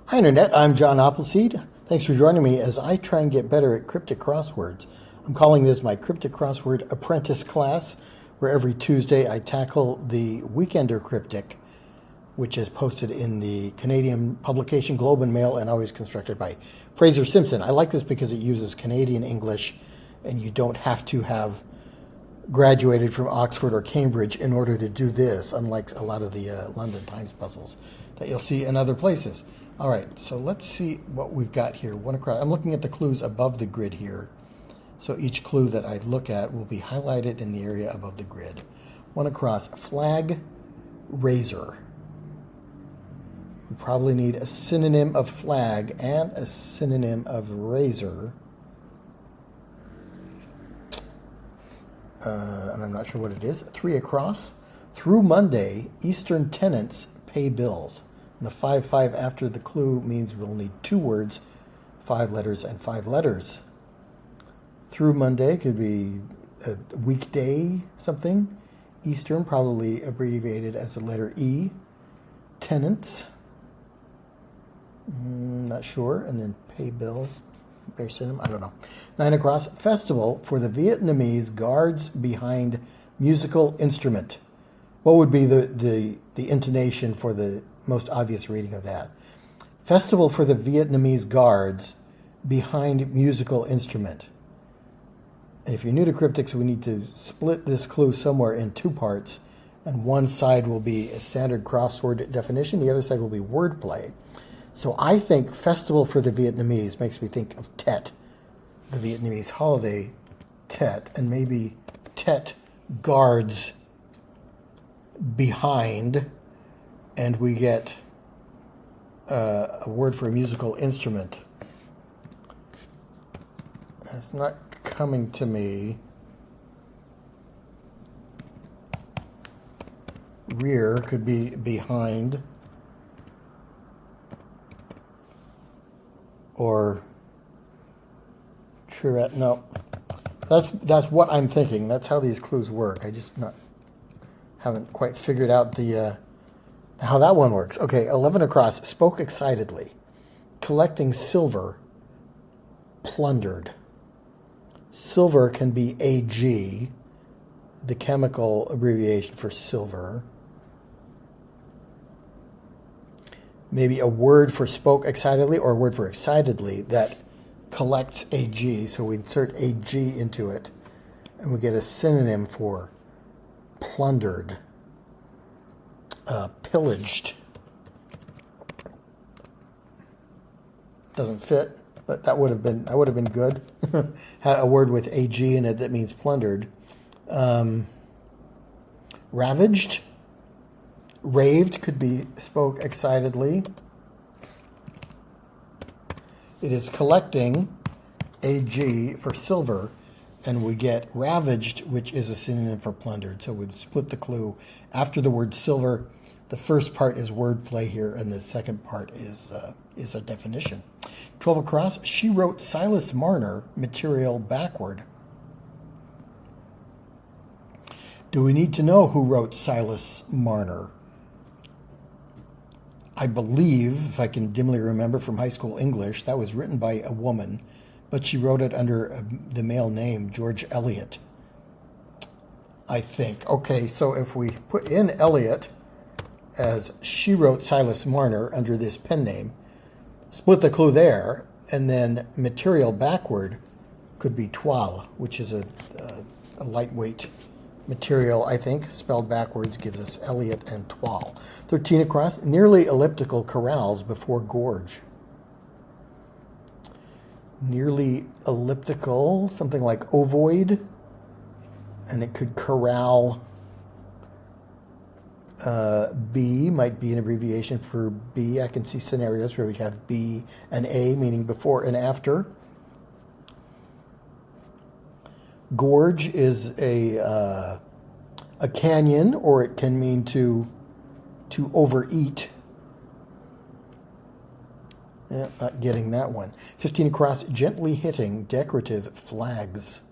Hi Internet, I'm John Appleseed. Thanks for joining me as I try and get better at cryptic crosswords. I'm calling this my Cryptic Crossword Apprentice class, where every Tuesday I tackle the Weekender Cryptic, which is posted in the Canadian publication Globe and Mail and always constructed by Fraser, Simpson. I like this because it uses Canadian English and you don't have to have graduated from Oxford or Cambridge in order to do this, unlike a lot of the London Times puzzles that you'll see in other places. All right, so let's see what we've got here. One across. I'm looking at the clues above the grid here. So each clue that I look at will be highlighted in the area above the grid. One across, flag, razor. We probably need a synonym of flag and a synonym of razor. And I'm not sure what it is. 3 across. Through Monday, Eastern tenants pay bills. And the 5 after the clue means we'll need 2 words, 5 letters, and 5 letters. Through Monday could be a weekday something. Eastern, probably abbreviated as the letter E. Tenants. Not sure. And then pay bills. Very synonym, I don't know. 9 across, festival for the Vietnamese guards behind musical instrument. What would be the intonation for the most obvious reading of that? Festival for the Vietnamese guards behind musical instrument. And if you're new to cryptics, we need to split this clue somewhere in 2 parts, and one side will be a standard crossword definition, the other side will be wordplay. So I think Festival for the Vietnamese makes me think of Tet, the Vietnamese holiday Tet, and maybe Tet guards behind, and we get a word for a musical instrument. It's not coming to me. Rear could be behind. Or Chirette, no. That's what I'm thinking. That's how these clues work. I just haven't quite figured out the how that one works. Okay, 11 across, spoke excitedly. Collecting silver, plundered. Silver can be AG, the chemical abbreviation for silver. Maybe a word for spoke excitedly or a word for excitedly that collects AG. So we insert AG into it and we get a synonym for plundered, pillaged. Doesn't fit, but that would have been good. A word with AG in it that means plundered. Ravaged. Raved could be spoke excitedly. It is collecting AG for silver, and we get ravaged, which is a synonym for plundered. So we'd split the clue. After the word silver, the first part is wordplay here, and the second part is a definition. 12 across, she wrote Silas Marner material backward. Do we need to know who wrote Silas Marner? I believe, if I can dimly remember from high school English, that was written by a woman, but she wrote it under the male name George Eliot, I think. Okay, so if we put in Eliot as she wrote Silas Marner under this pen name, split the clue there, and then material backward could be toile, which is a lightweight material, I think, spelled backwards gives us Eliot and toile. 13 across, nearly elliptical corrals before gorge. Nearly elliptical, something like ovoid, and it could corral. B might be an abbreviation for B. I can see scenarios where we'd have B and A, meaning before and after. Gorge is a canyon, or it can mean to overeat. Yeah, not getting that one. 15 across, gently hitting decorative flags.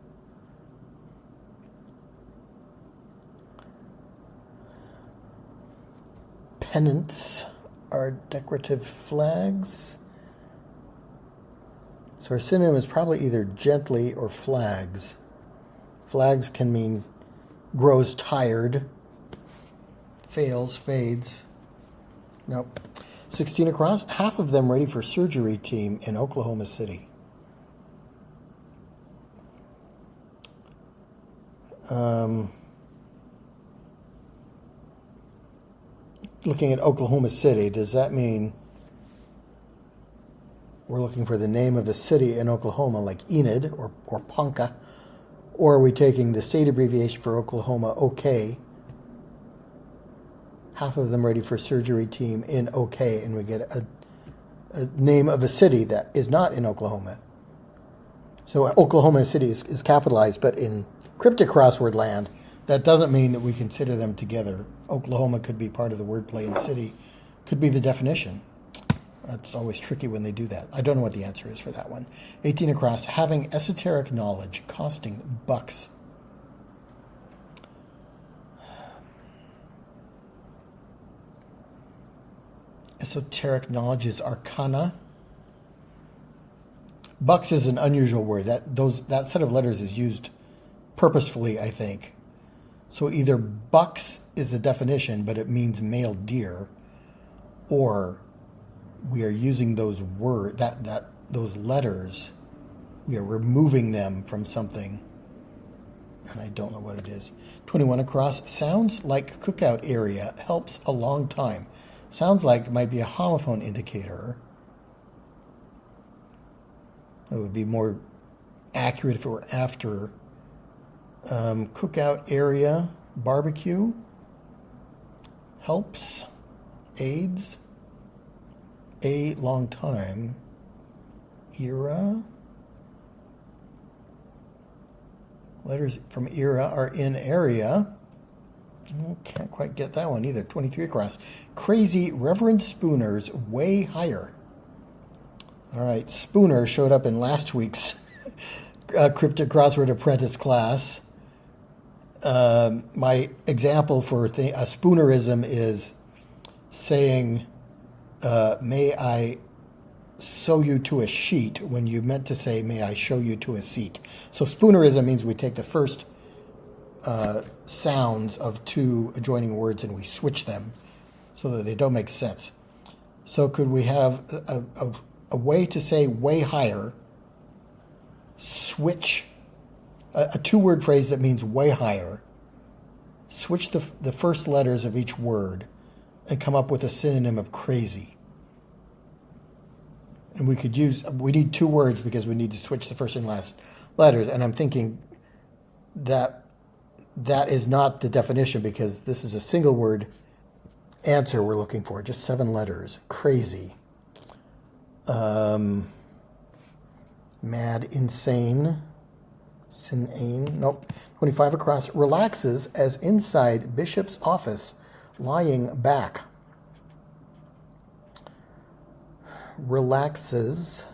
Pennants are decorative flags. So our synonym is probably either gently or flags. Flags can mean grows tired, fails, fades. Nope. 16 across, half of them ready for surgery team in Oklahoma City. Looking at Oklahoma City, does that mean we're looking for the name of a city in Oklahoma, like Enid or Ponca? Or are we taking the state abbreviation for Oklahoma, OK? Half of them ready for surgery team in OK, and we get a name of a city that is not in Oklahoma. So Oklahoma City is capitalized, but in Cryptic Crossword land, that doesn't mean that we consider them together. Oklahoma could be part of the wordplay, and city could be the definition. That's always tricky when they do that. I don't know what the answer is for that one. 18 across, having esoteric knowledge costing bucks. Esoteric knowledge is arcana. Bucks is an unusual word. That set of letters is used purposefully, I think. So either bucks is a definition, but it means male deer, or we are using those those letters, we are removing them from something, and I don't know what it is. 21 across, sounds like cookout area, helps a long time. Sounds like might be a homophone indicator. It would be more accurate if it were after. Cookout area, barbecue, helps, aids, a long time, era. Letters from era are in area. Oh, can't quite get that one either. 23 across. Crazy Reverend Spooner's way higher. All right, Spooner showed up in last week's Cryptic Crossword Apprentice class. My example for a spoonerism is saying, may I sew you to a sheet, when you meant to say, may I show you to a seat. So spoonerism means we take the first sounds of two adjoining words and we switch them so that they don't make sense. So could we have a way to say way higher, switch a two-word phrase that means way higher, switch the first letters of each word, and come up with a synonym of crazy. And we need two words because we need to switch the first and last letters. And I'm thinking that is not the definition, because this is a single word answer we're looking for, just 7 letters. Crazy. Mad, insane. Sinane. Nope. 25 across. Relaxes as inside Bishop's office, lying back. Relaxes.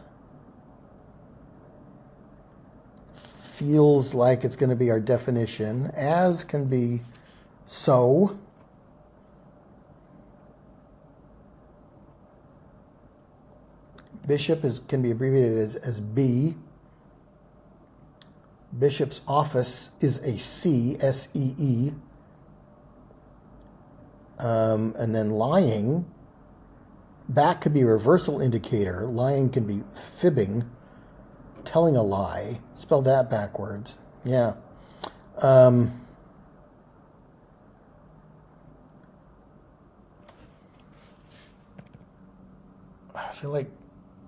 Feels like it's going to be our definition. As can be so. Bishop can be abbreviated as B. Bishop's office is a C, S-E-E. And then lying. Back could be a reversal indicator. Lying can be fibbing, telling a lie. Spell that backwards. Yeah. I feel like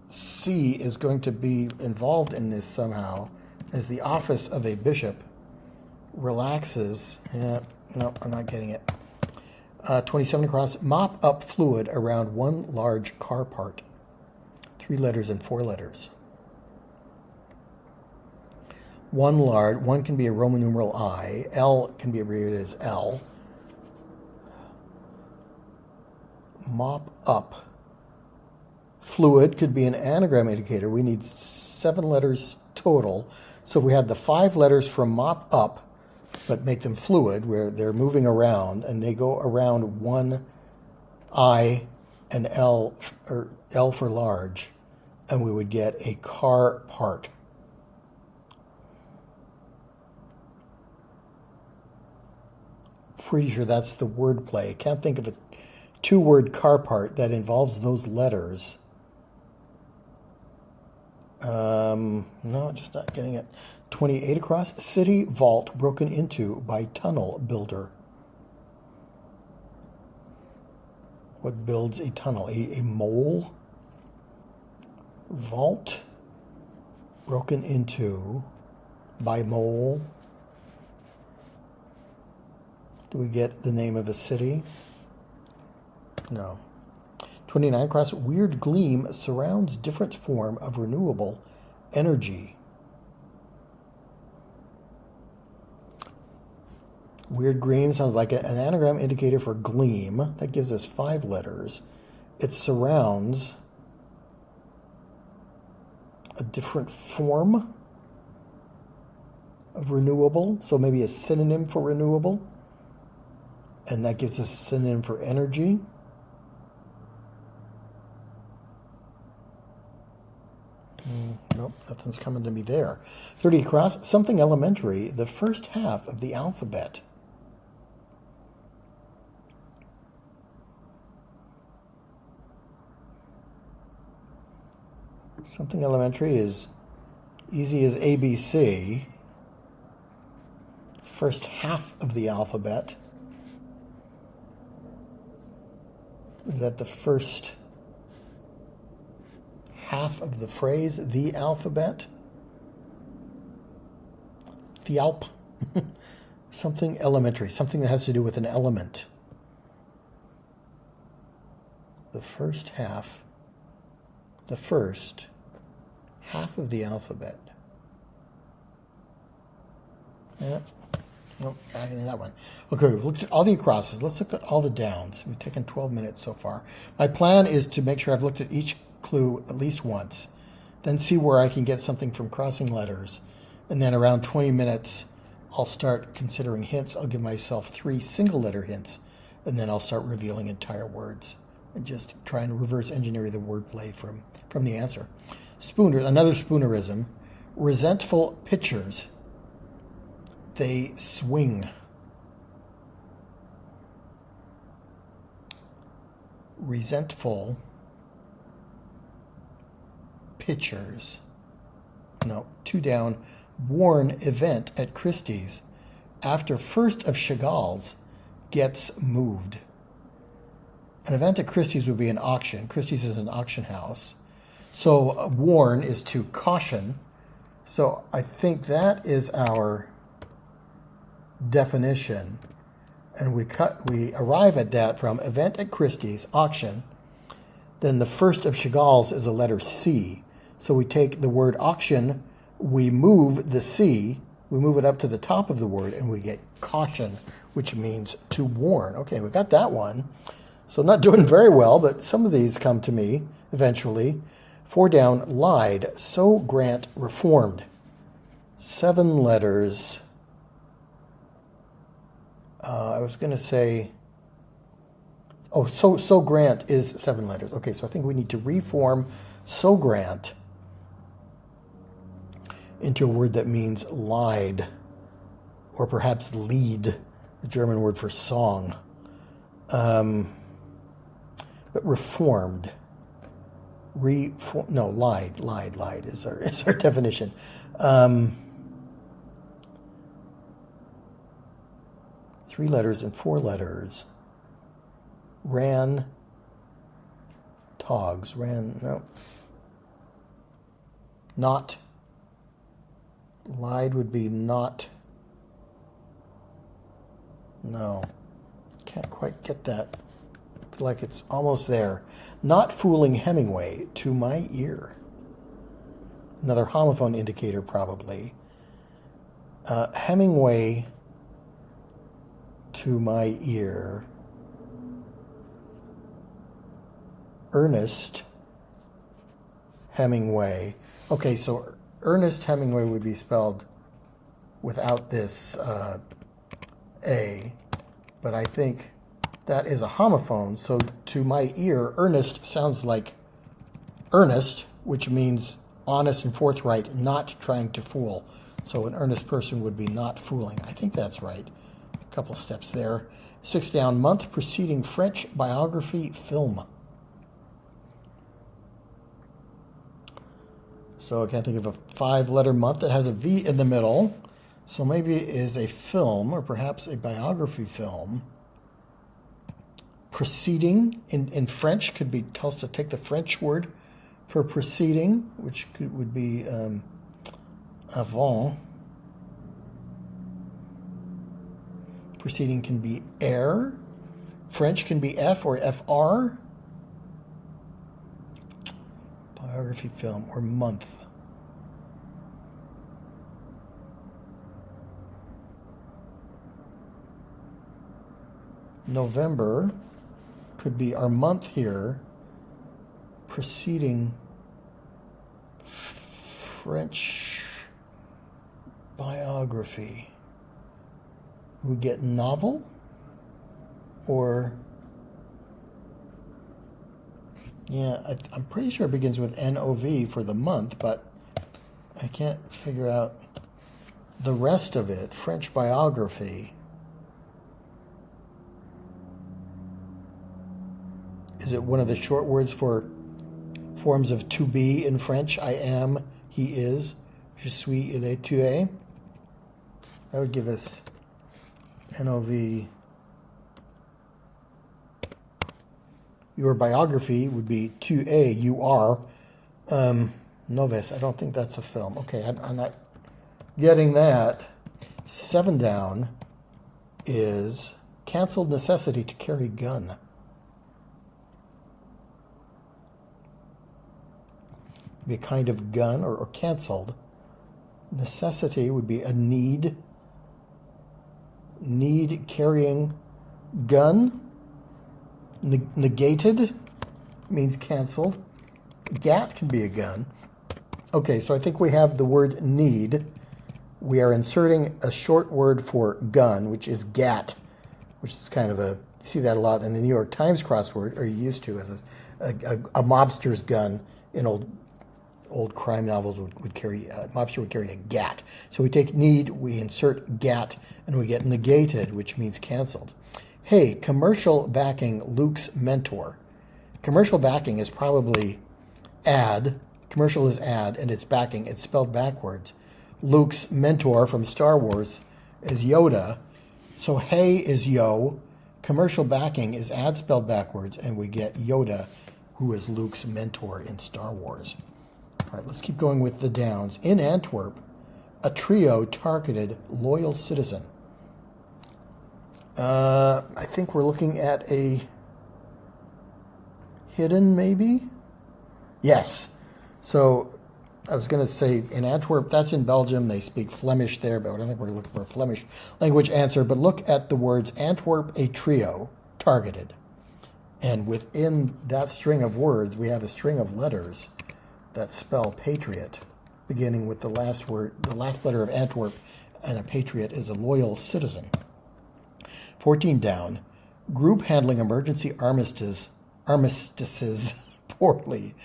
C is going to be involved in this somehow, as the office of a bishop. Relaxes. Yeah, no, I'm not getting it. 27 across. Mop up fluid around one large car part. 3 letters and 4 letters. One can be a Roman numeral I. L can be abbreviated as L. Mop up. Fluid could be an anagram indicator. We need 7 letters total. So we had the 5 letters from mop up, but make them fluid, where they're moving around, and they go around one I an L, or L for large, and we would get a car part. Pretty sure that's the word play. Can't think of a two-word car part that involves those letters. No, just not getting it. 28 across. City vault broken into by tunnel builder. What builds a tunnel? A mole? Vault broken into by mole. Do we get the name of a city? No. 29 across. Weird gleam surrounds different form of renewable energy. Weird gleam sounds like an anagram indicator for gleam. That gives us 5 letters. It surrounds a different form of renewable. So maybe a synonym for renewable. And that gives us a synonym for energy. Nope, nothing's coming to me there. 30 across, something elementary, the first half of the alphabet. Something elementary is easy as ABC. First half of the alphabet. Is that the first half of the phrase, the alphabet? The alp. Something elementary, something that has to do with an element. The first half of the alphabet. Yeah. Nope, not getting that one. Okay, we've looked at all the acrosses. Let's look at all the downs. We've taken 12 minutes so far. My plan is to make sure I've looked at each clue at least once, then see where I can get something from crossing letters. And then around 20 minutes, I'll start considering hints. I'll give myself 3 single letter hints, and then I'll start revealing entire words and just try and reverse engineer the wordplay from the answer. Spooner, another Spoonerism. Resentful pitchers. They swing. Resentful pitchers. No, 2 down. Worn event at Christie's after first of Chagall's gets moved. An event at Christie's would be an auction. Christie's is an auction house. So warn is to caution. So I think that is our definition. And we arrive at that from event at Christie's, auction. Then the first of Chagall's is a letter C. So we take the word auction, we move the C, we move it up to the top of the word, and we get caution, which means to warn. Okay, we got that one. So I'm not doing very well, but some of these come to me eventually. 4 down, lied, so Grant reformed. 7 letters. I was going to say, so Grant is 7 letters. Okay, so I think we need to reform so Grant into a word that means lied, or perhaps Lied, the German word for song. But reformed. Lied is our definition. 3 letters and 4 letters. Ran, togs, not. Lied would be not. No, can't quite get that. I feel like it's almost there. Not fooling Hemingway, to my ear. Another homophone indicator, probably. Hemingway, to my ear. Ernest Hemingway. Okay, so Ernest Hemingway would be spelled without this A, but I think that is a homophone. So to my ear, earnest sounds like earnest, which means honest and forthright, not trying to fool. So an earnest person would be not fooling. I think that's right. A couple steps there. 6 down, month preceding French biography film. So I can't think of a 5-letter month that has a V in the middle. So maybe it is a film, or perhaps a biography film. Preceding in French could be, tell us to take the French word for preceding, which would be avant. Preceding can be air. French can be F or FR. Biography film or month. November could be our month here, preceding French biography. We get novel or, yeah, I'm pretty sure it begins with NOV for the month, but I can't figure out the rest of it. French biography. Is it one of the short words for forms of to be in French? I am, he is, je suis, il est, tu es. That would give us NOV. Your biography would be tu es, you are. Novice, I don't think that's a film. Okay, I'm not getting that. 7 down is canceled necessity to carry gun. Be a kind of gun or canceled. Necessity would be a need. Need carrying gun. Negated means canceled. Gat can be a gun. Okay, so I think we have the word need. We are inserting a short word for gun, which is gat, which is kind of a, you see that a lot in the New York Times crossword, or you used to, as a mobster's gun in old crime novels would carry, mobster would carry a gat. So we take need, we insert gat, and we get negated, which means canceled. Hey, commercial backing Luke's mentor. Commercial backing is probably ad. Commercial is ad, and it's backing. It's spelled backwards. Luke's mentor from Star Wars is Yoda. So hey is yo. Commercial backing is ad spelled backwards, and we get Yoda, who is Luke's mentor in Star Wars. All right, let's keep going with the downs. In Antwerp, a trio targeted loyal citizen. I think we're looking at a hidden, maybe? Yes. So I was going to say in Antwerp, that's in Belgium. They speak Flemish there, but I don't think we're looking for a Flemish language answer. But look at the words Antwerp, a trio, targeted. And within that string of words, we have a string of letters that spell patriot, beginning with the last word, the last letter of Antwerp, and a patriot is a loyal citizen. 14 down, group handling emergency armistices poorly.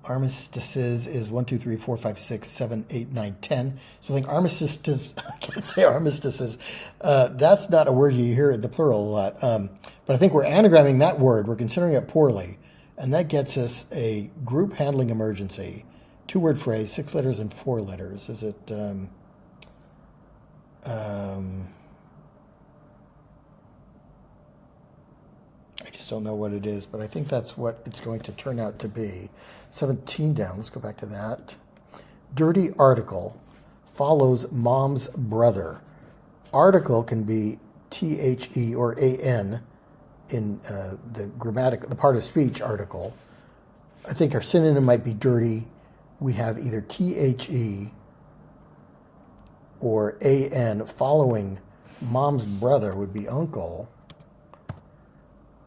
Armistices is 1, 2, 3, 4, 5, 6, 7, 8, 9, 10. So I think armistices, I can't say armistices. That's not a word you hear in the plural a lot. But I think we're anagramming that word. We're considering it poorly. And that gets us a group handling emergency. 2-word phrase, 6 letters and 4 letters. Is it... I just don't know what it is, but I think that's what it's going to turn out to be. 17 down, let's go back to that. Dirty article follows mom's brother. Article can be THE or AN in the part of speech article. I think our synonym might be dirty. We have either THE or AN following mom's brother would be uncle.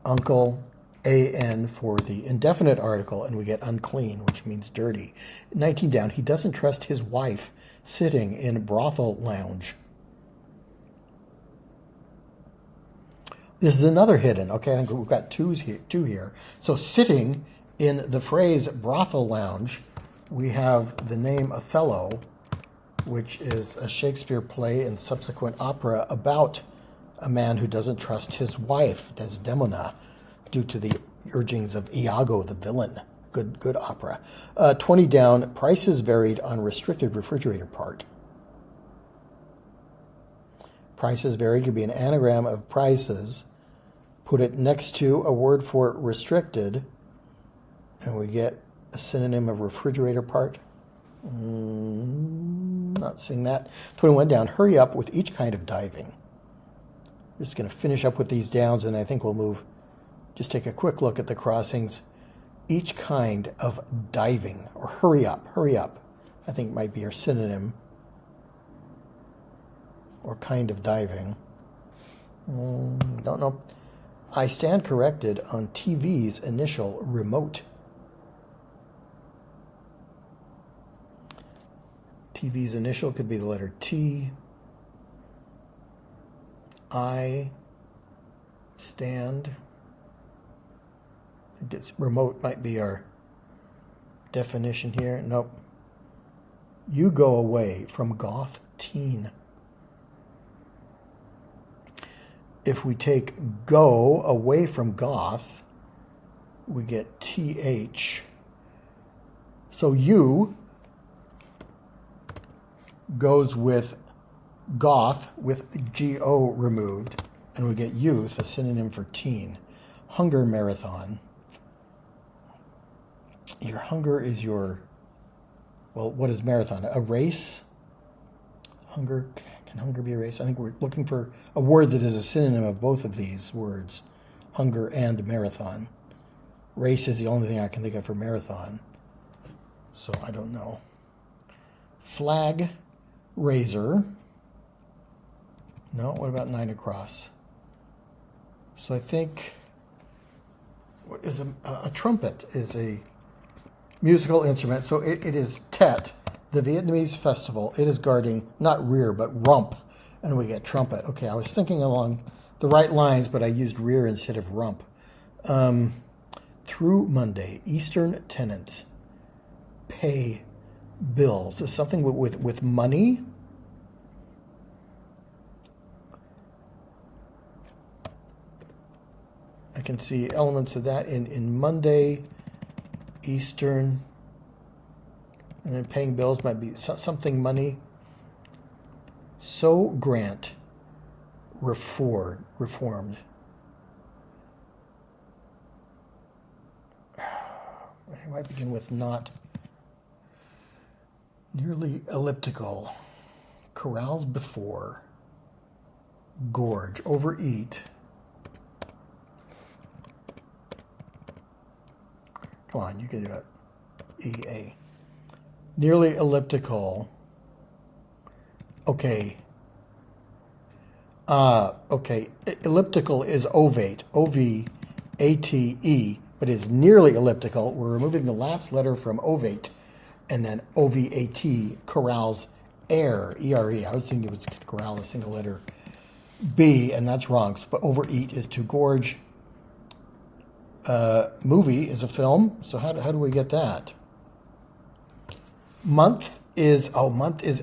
Uncle, AN for the indefinite article, and we get unclean, which means dirty. 19 down, he doesn't trust his wife sitting in a brothel lounge. This is another hidden. Okay, I think we've got two here. So sitting in the phrase brothel lounge, we have the name Othello, which is a Shakespeare play and subsequent opera about a man who doesn't trust his wife, Desdemona, due to the urgings of Iago, the villain. Good opera. 20 down, prices varied on restricted refrigerator part. Prices varied could be an anagram of prices. Put it next to a word for restricted, and we get a synonym of refrigerator part. Not seeing that. 21 down, hurry up with each kind of diving. We're just going to finish up with these downs, and I think we'll move. Just take a quick look at the crossings. Each kind of diving, or hurry up, I think might be our synonym, or kind of diving. Don't know. I stand corrected on TV's initial remote. TV's initial could be the letter T. I stand. Remote might be our definition here. Nope. You go away from goth teen. If we take go away from goth, we get TH. So you goes with goth with GO removed, and we get youth, a synonym for teen. Hunger marathon. Your hunger is your, well, what is marathon? A race? Hunger, can hunger be a race? I think we're looking for a word that is a synonym of both of these words, hunger and marathon. Race is the only thing I can think of for marathon, so I don't know. Flag, razor. No, what about 9 across? So I think, what is a trumpet is a musical instrument, so it is Tet, the Vietnamese festival. It is guarding, not rear, but rump, and we get trumpet. Okay, I was thinking along the right lines, but I used rear instead of rump. Through Monday, Eastern tenants pay bills. Is something with money? I can see elements of that in Monday, Eastern, and then paying bills might be something money. So grant, reformed. It might begin with not. Nearly elliptical. Corrals before. Gorge. Overeat. Come on, you can do it. EA. Nearly elliptical. Okay. Okay. Elliptical is ovate. O-V-A-T-E. But it's nearly elliptical. We're removing the last letter from ovate. And then O-V-A-T, corrals air, E-R-E. I was thinking it was corral, a single letter B, and that's wrong. But overeat is to gorge. Movie is a film, so how do we get that? Month is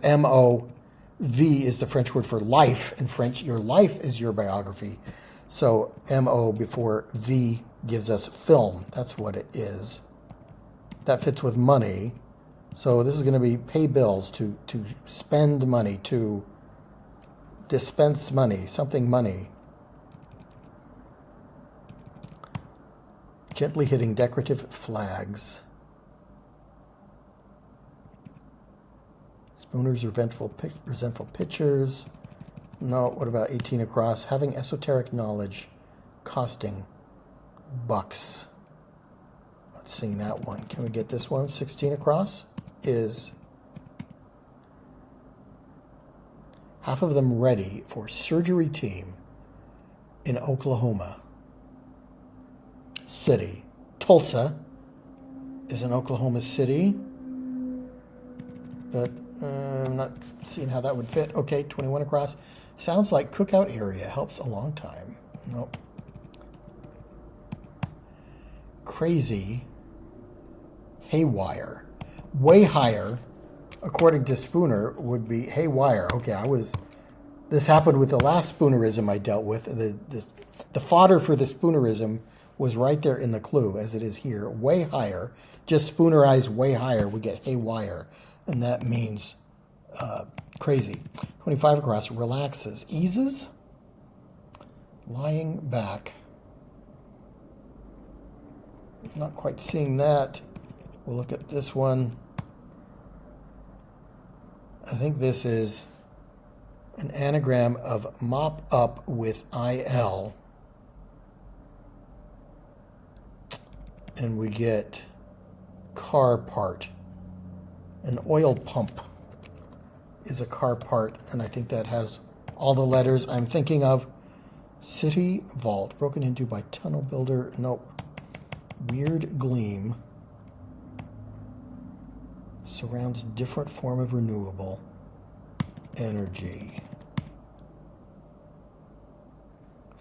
M-O-V is the French word for life. In French, your life is your biography. So M-O before V gives us film. That's what it is. That fits with money. So this is going to be pay bills, to spend money, to dispense money, something money. Gently hitting decorative flags. Spooner's resentful pictures. No, what about 18 across? Having esoteric knowledge, costing bucks. Let's sing that one. Can we get this one? 16 across is half of them ready for surgery team in Oklahoma City. Tulsa is in Oklahoma City, but I'm not seeing how that would fit. Okay, 21 across. Sounds like cookout area. Helps a long time. Nope. crazy, haywire. Way higher, according to Spooner, would be haywire. Okay, this happened with the last Spoonerism I dealt with. The fodder for the Spoonerism was right there in the clue, as it is here. Way higher, just Spoonerized way higher, we get haywire, and that means crazy. 25 across, relaxes, eases, lying back. Not quite seeing that. We'll look at this one. I think this is an anagram of mop up with IL. And we get car part. An oil pump is a car part, and I think that has all the letters I'm thinking of. City vault, broken into by tunnel builder. Nope. Weird gleam. Surrounds different form of renewable energy.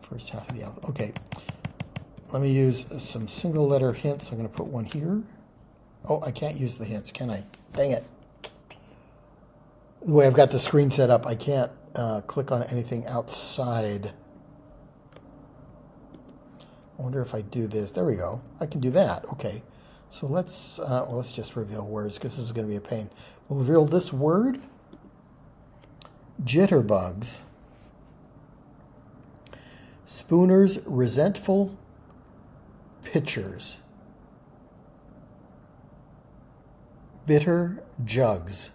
First half of the alphabet. Okay. Let me use some single letter hints. I'm going to put one here. Oh, I can't use the hints, can I? Dang it. The way I've got the screen set up, I can't click on anything outside. I wonder if I do this. There we go. I can do that. Okay. So let's just reveal words, because this is going to be a pain. We'll reveal this word. Jitterbugs. Spooner's resentful pitchers. Bitter jugs.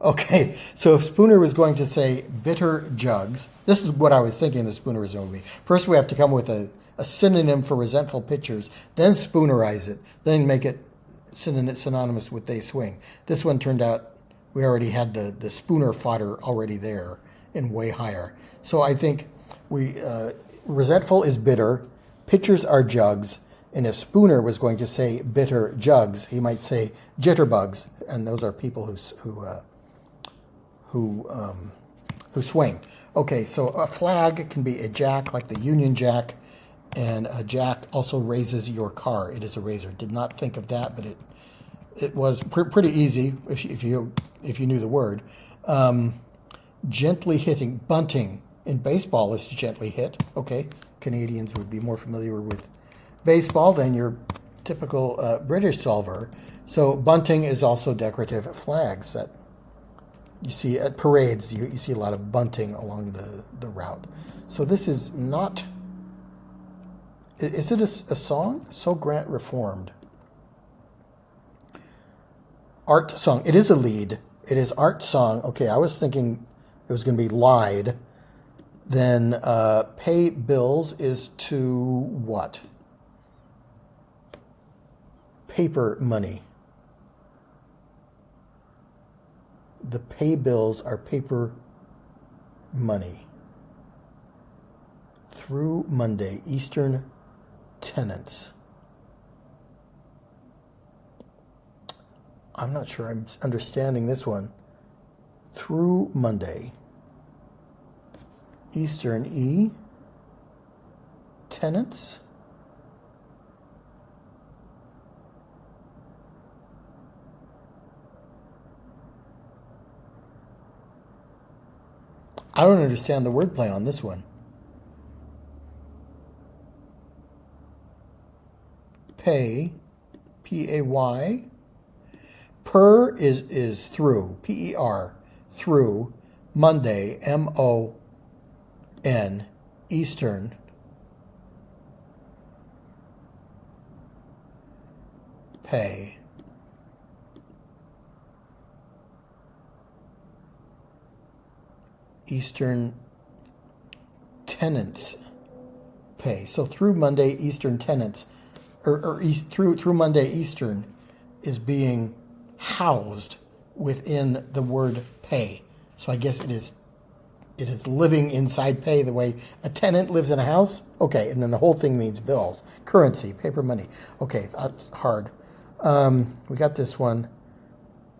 Okay, so if Spooner was going to say bitter jugs, this is what I was thinking the Spoonerism would be. First we have to come with a synonym for resentful pitchers, then Spoonerize it, then make it synonymous with they swing. This one turned out we already had the Spooner fodder already there in way higher. So I think resentful is bitter, pitchers are jugs, and if Spooner was going to say bitter jugs, he might say jitterbugs, and those are people who swing. Okay, so a flag can be a jack, like the Union Jack, and a jack also raises your car. It is a razor. Did not think of that, but it was pretty easy if you knew the word. Gently hitting, bunting in baseball is gently hit. Okay, Canadians would be more familiar with baseball than your typical British solver. So bunting is also decorative flags that you see at parades. You see a lot of bunting along the route. So this is not. Is it a song? So Grant Reformed. Art song. It is a lead. It is art song. Okay, I was thinking it was going to be lied. Then pay bills is to what? Paper money. The pay bills are paper money. Through Monday, Eastern tenants. I'm not sure I'm understanding this one. Through Monday, Eastern E, tenants. I don't understand the wordplay on this one. Pay, P-A-Y. Per is through, P-E-R, through. Monday, M-O-N, Eastern. Pay. Eastern tenants pay. So through Monday, Eastern tenants, through Monday, Eastern is being housed within the word pay. So I guess it is living inside pay the way a tenant lives in a house. Okay, and then the whole thing means bills, currency, paper money. Okay, that's hard. We got this one.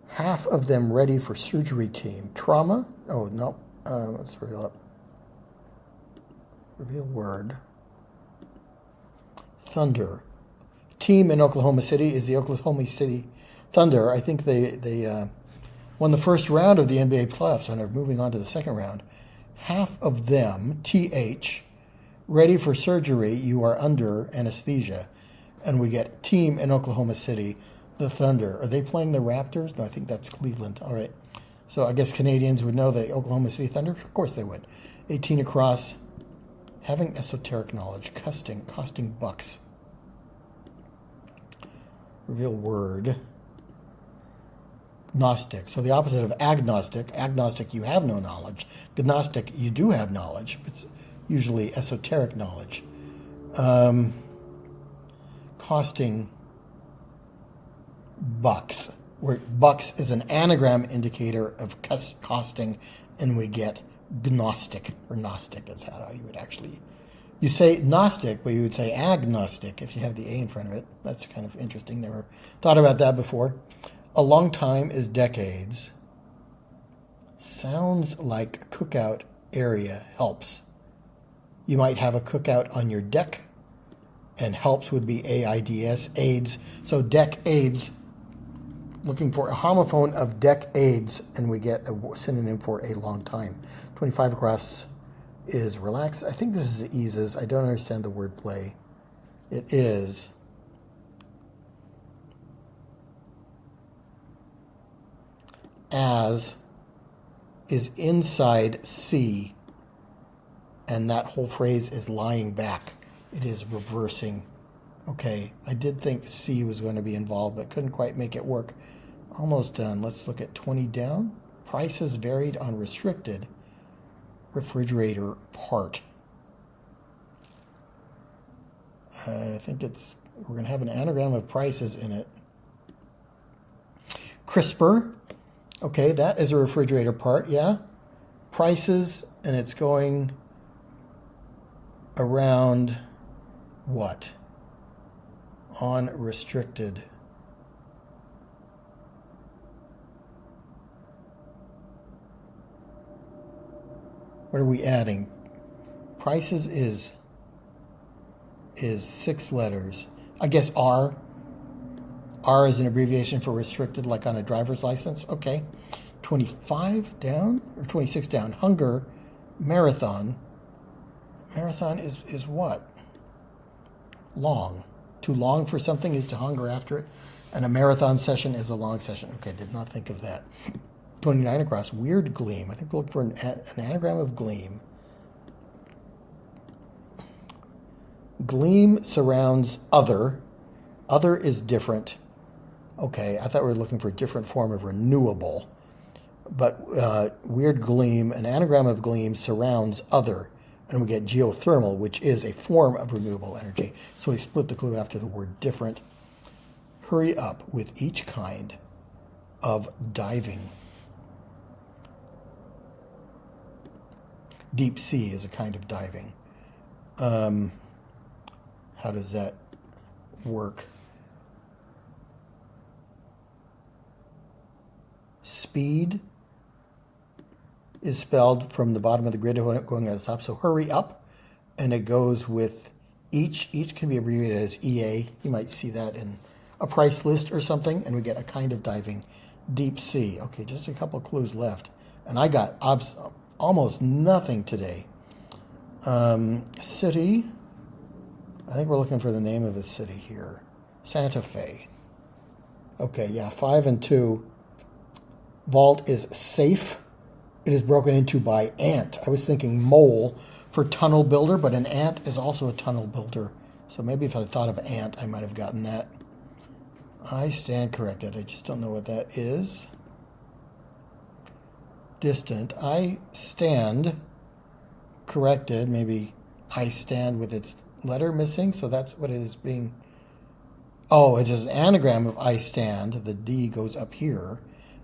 Half of them ready for surgery team. Trauma? Oh, no. Let's reveal it. Reveal word. Thunder. team in Oklahoma City is the Oklahoma City Thunder. I think they won the first round of the NBA playoffs and are moving on to the second round. Half of them, TH, ready for surgery, you are under anesthesia. And we get team in Oklahoma City, the Thunder. Are they playing the Raptors? No, I think that's Cleveland. All right. So I guess Canadians would know the Oklahoma City Thunder? Of course they would. 18 across. Having esoteric knowledge. Costing bucks. Reveal word. Gnostic. So the opposite of agnostic. Agnostic, you have no knowledge. Gnostic, you do have knowledge. It's usually esoteric knowledge. Costing bucks. Where bucks is an anagram indicator of costing, and we get gnostic, or gnostic is how you would actually... You say Gnostic, but you would say agnostic if you have the A in front of it. That's kind of interesting. Never thought about that before. A long time is decades. Sounds like cookout area helps. You might have a cookout on your deck, and helps would be AIDS, AIDS. So decades, looking for a homophone of decades, and we get a synonym for a long time. 25 across is relax. I think this is eases. I don't understand the word play. It is as is inside C, and that whole phrase is lying back. It is reversing. Okay, I did think C was going to be involved, but couldn't quite make it work. Almost done. Let's look at 20 down. Prices varied on restricted refrigerator part. I think we're going to have an anagram of prices in it. Crisper. Okay, that is a refrigerator part, yeah. Prices, and it's going around what? On restricted. What are we adding? Prices is 6 letters. I guess R. R is an abbreviation for restricted, like on a driver's license. Okay. 25 down, or 26 down. Hunger, marathon. Marathon is what? Long. Too long for something is to hunger after it. And a marathon session is a long session. Okay, did not think of that. 29 across. Weird gleam. I think we'll look for an anagram of gleam. Gleam surrounds other. Other is different. Okay, I thought we were looking for a different form of renewable. But weird gleam, an anagram of gleam surrounds other. And we get geothermal, which is a form of renewable energy. So we split the clue after the word different. Hurry up with each kind of diving. Deep sea is a kind of diving. How does that work? Speed is spelled from the bottom of the grid going to the top. So hurry up, and it goes with each. Each can be abbreviated as EA. You might see that in a price list or something, and we get a kind of diving. Deep sea. Okay, just a couple clues left. And I got almost nothing today. City. I think we're looking for the name of the city here. Santa Fe. Okay, yeah, 5 and 2. Vault is safe. It is broken into by ant. I was thinking mole for tunnel builder, but an ant is also a tunnel builder. So maybe if I thought of ant, I might have gotten that. I stand corrected. I just don't know what that is. Distant. I stand corrected. Maybe I stand with its letter missing. So that's what it is being. Oh, it is an anagram of I stand. The D goes up here.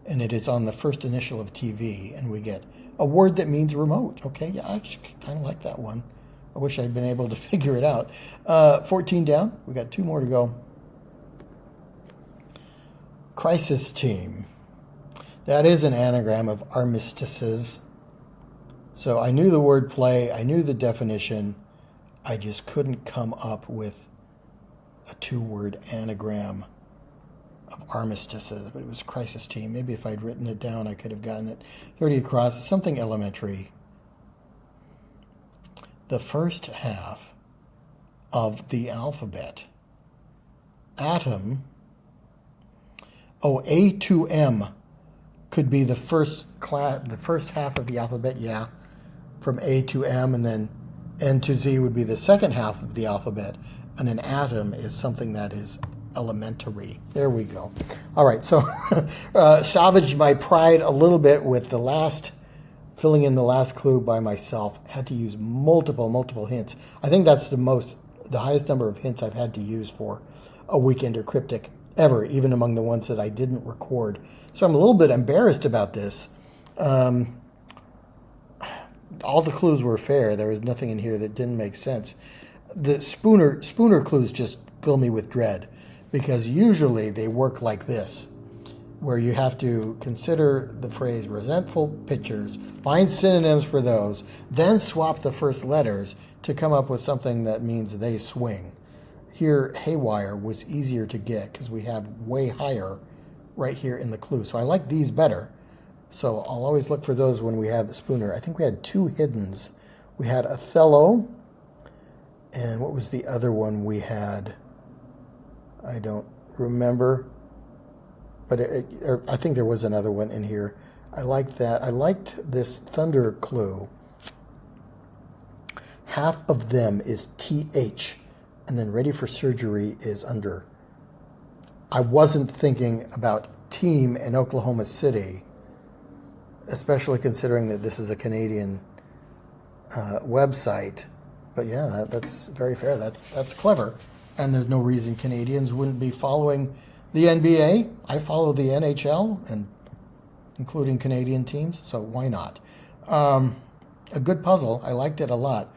And it is on the first initial of TV, and we get a word that means remote. Okay, yeah, I actually kind of like that one. I wish I'd been able to figure it out. 14 down. We got 2 more to go. Crisis team. That is an anagram of armistices. So I knew the word play. I knew the definition. I just couldn't come up with a two-word anagram of armistices, but it was crisis team. Maybe if I'd written it down, I could have gotten it 30 across. Something elementary. The first half of the alphabet. Atom. Oh, A to M could be the first half of the alphabet, yeah, from A to M, and then N to Z would be the second half of the alphabet, and an atom is something that is elementary. There we go. All right, so salvaged my pride a little bit with filling in the last clue by myself. Had to use multiple hints. I think that's the highest number of hints I've had to use for a Weekender Cryptic ever, even among the ones that I didn't record. So I'm a little bit embarrassed about this. All the clues were fair. There was nothing in here that didn't make sense. The Spooner clues just fill me with dread, because usually they work like this, where you have to consider the phrase resentful pictures, find synonyms for those, then swap the first letters to come up with something that means they swing. Here, haywire was easier to get because we have way higher right here in the clue. So I like these better. So I'll always look for those when we have the Spooner. I think we had two hiddens. We had Othello, and what was the other one we had? I don't remember, but I think there was another one in here. I liked that. I liked this thunder clue. Half of them is TH, and then ready for surgery is under. I wasn't thinking about team in Oklahoma City, especially considering that this is a Canadian website. But yeah, that's very fair. That's clever. And there's no reason Canadians wouldn't be following the NBA. I follow the NHL, and including Canadian teams, so why not? A good puzzle. I liked it a lot.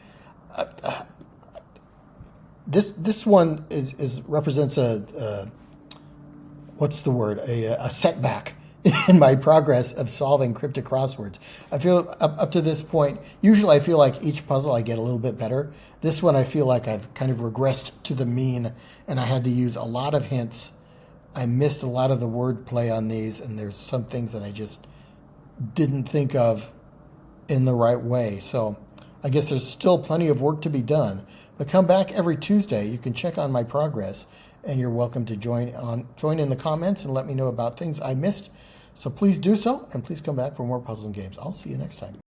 This one represents a what's the word? A setback in my progress of solving cryptic crosswords. I feel up to this point, usually I feel like each puzzle I get a little bit better. This one I feel like I've kind of regressed to the mean, and I had to use a lot of hints. I missed a lot of the word play on these, and there's some things that I just didn't think of in the right way. So I guess there's still plenty of work to be done. But come back every Tuesday. You can check on my progress, and you're welcome to join in the comments and let me know about things I missed. So please do so, and please come back for more puzzles and games. I'll see you next time.